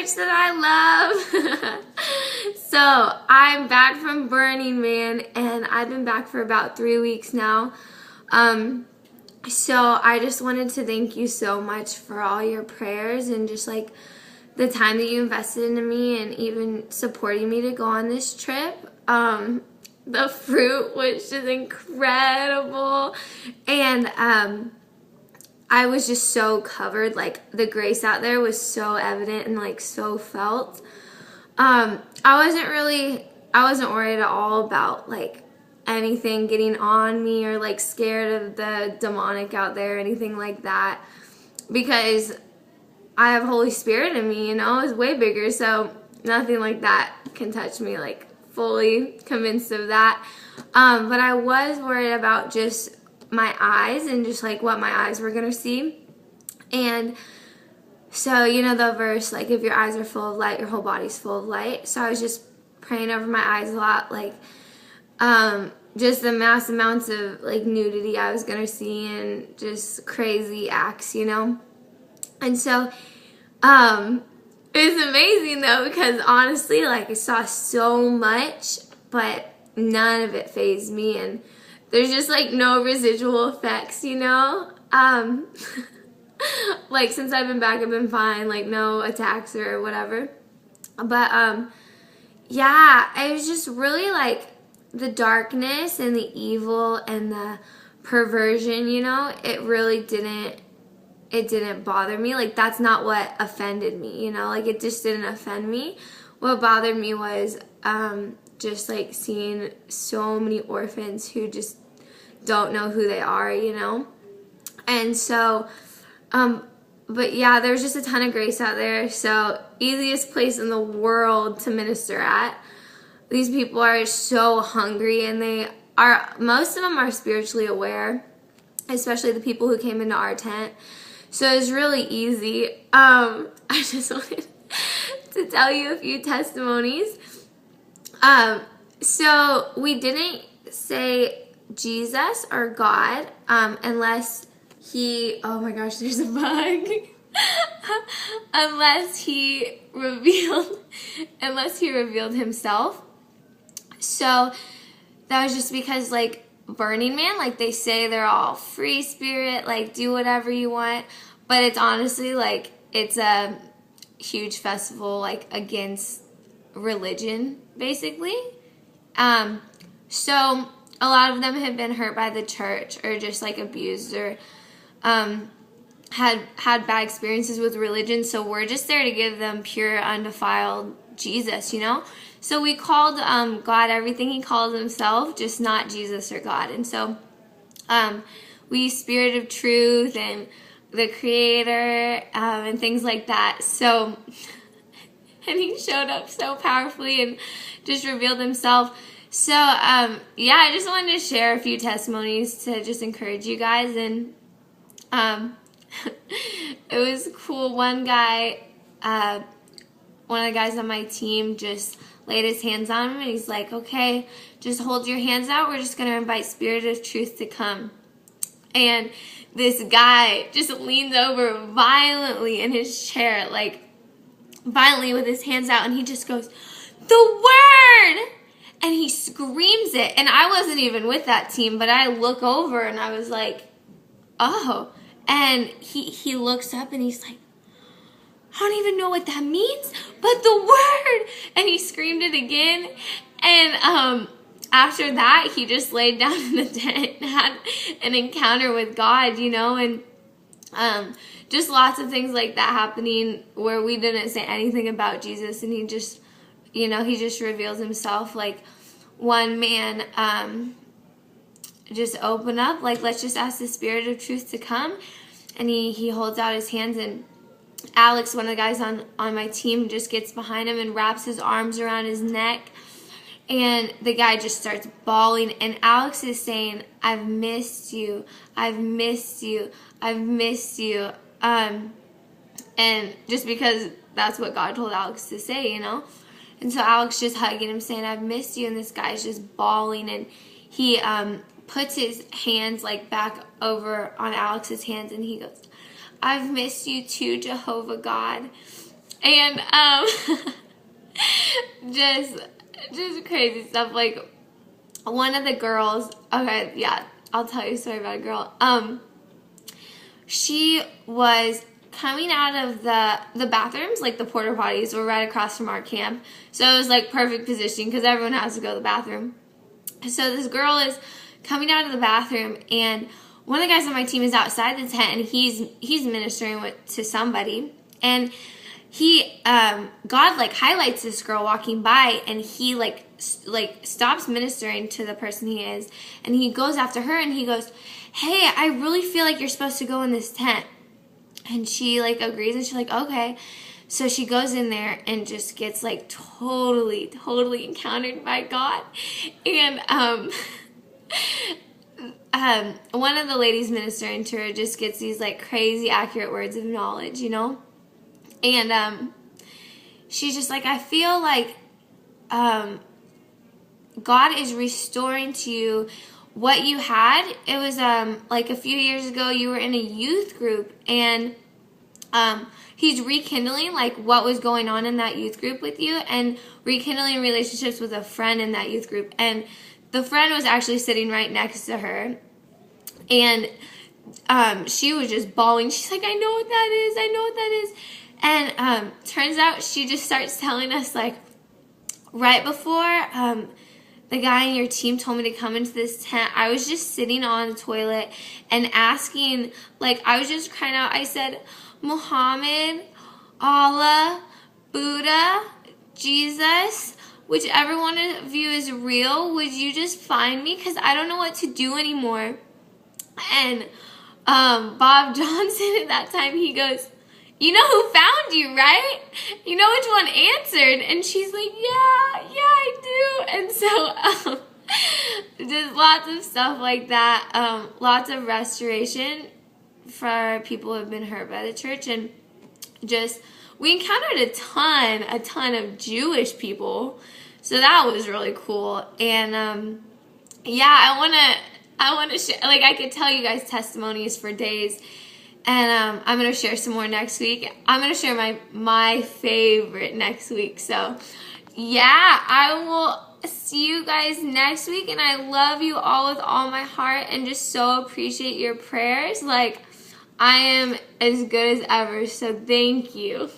church that I love. So I'm back from Burning Man, and I've been back for about 3 weeks now. So I just wanted to thank you so much for all your prayers and just like the time that you invested into me and even supporting me to go on this trip. The fruit was just incredible, and I was just so covered. Like, the grace out there was so evident and like so felt. I wasn't worried at all about like anything getting on me or like scared of the demonic out there or anything like that, because I have Holy Spirit in me, it's way bigger, so nothing like that can touch me, like fully convinced of that. But I was worried about just my eyes and just like what my eyes were gonna see. And so the verse, like, if your eyes are full of light, your whole body's full of light. So I was just praying over my eyes a lot, like just the mass amounts of like nudity I was gonna see and just crazy acts, and so it was amazing though, because honestly, like, I saw so much, but none of it fazed me, and there's just like no residual effects, like, since I've been back, I've been fine, like no attacks or whatever. But yeah, it was just really like the darkness and the evil and the perversion, it really didn't bother me. Like, that's not what offended me, like, it just didn't offend me. What bothered me was just like seeing so many orphans who just don't know who they are, and so but yeah, there's just a ton of grace out there. So, easiest place in the world to minister at. These people are so hungry, and most of them are spiritually aware, especially the people who came into our tent. So it's really easy. I just wanted to tell you a few testimonies. So we didn't say Jesus or God unless oh my gosh, there's a bug. unless he revealed himself. So that was just because, like, Burning Man, like, they say they're all free spirit, like, do whatever you want, but it's honestly, like, it's a huge festival, like, against religion, basically. So a lot of them have been hurt by the church or just, like, abused or had bad experiences with religion, so we're just there to give them pure, undefiled Jesus, So we called God everything he calls himself, just not Jesus or God. And so we Spirit of Truth and the Creator and things like that. So, and he showed up so powerfully and just revealed himself. So, yeah, I just wanted to share a few testimonies to just encourage you guys. And it was cool. One of the guys on my team just laid his hands on him, and he's like, okay, just hold your hands out. We're just going to invite Spirit of Truth to come. And this guy just leans over violently in his chair, like violently with his hands out, and he just goes, the word! And he screams it. And I wasn't even with that team, but I look over and I was like, oh. And he looks up and he's like, I don't even know what that means, but the word! And he screamed it again. And after that, he just laid down in the tent and had an encounter with God, and just lots of things like that happening where we didn't say anything about Jesus, and he just reveals himself. Like, one man just opened up, like, let's just ask the Spirit of Truth to come, and he holds out his hands, and Alex, one of the guys on my team, just gets behind him and wraps his arms around his neck, and the guy just starts bawling, and Alex is saying, I've missed you, I've missed you, I've missed you, and just because that's what God told Alex to say, and so Alex just hugging him, saying, I've missed you, and this guy's just bawling, and he puts his hands, like, back over on Alex's hands, and he goes, I've missed you too, Jehovah God. And just crazy stuff. Like one of the girls, okay, yeah, I'll tell you a story about a girl. She was coming out of the bathrooms, like the porta potties were right across from our camp. So it was like perfect position because everyone has to go to the bathroom. So this girl is coming out of the bathroom, and one of the guys on my team is outside the tent, and he's ministering to somebody, and God like highlights this girl walking by, and he like stops ministering to the person he is, and he goes after her, and he goes, "Hey, I really feel like you're supposed to go in this tent." And she like agrees, and she's like, "Okay." So she goes in there and just gets like totally encountered by God. And one of the ladies ministering to her just gets these like crazy accurate words of knowledge, you know? And she's just like, "I feel like God is restoring to you what you had." It was like a few years ago you were in a youth group, and he's rekindling like what was going on in that youth group with you, and rekindling relationships with a friend in that youth group. And the friend was actually sitting right next to her, and she was just bawling. She's like, "I know what that is. I know what that is." And turns out she just starts telling us, like, right before the guy in your team told me to come into this tent, I was just sitting on the toilet and asking, like, I was just crying out. I said, "Muhammad, Allah, Buddha, Jesus, whichever one of you is real, would you just find me? Because I don't know what to do anymore." And Bob Johnson at that time, he goes, "You know who found you, right? You know which one answered?" And she's like, yeah, I do. And so just lots of stuff like that. Lots of restoration for people who have been hurt by the church. And just, we encountered a ton of Jewish people. So that was really cool. And yeah, I want to share, like, I could tell you guys testimonies for days. And I'm going to share some more next week. I'm going to share my favorite next week. So, yeah, I will see you guys next week. And I love you all with all my heart, and just so appreciate your prayers. Like, I am as good as ever. So, thank you.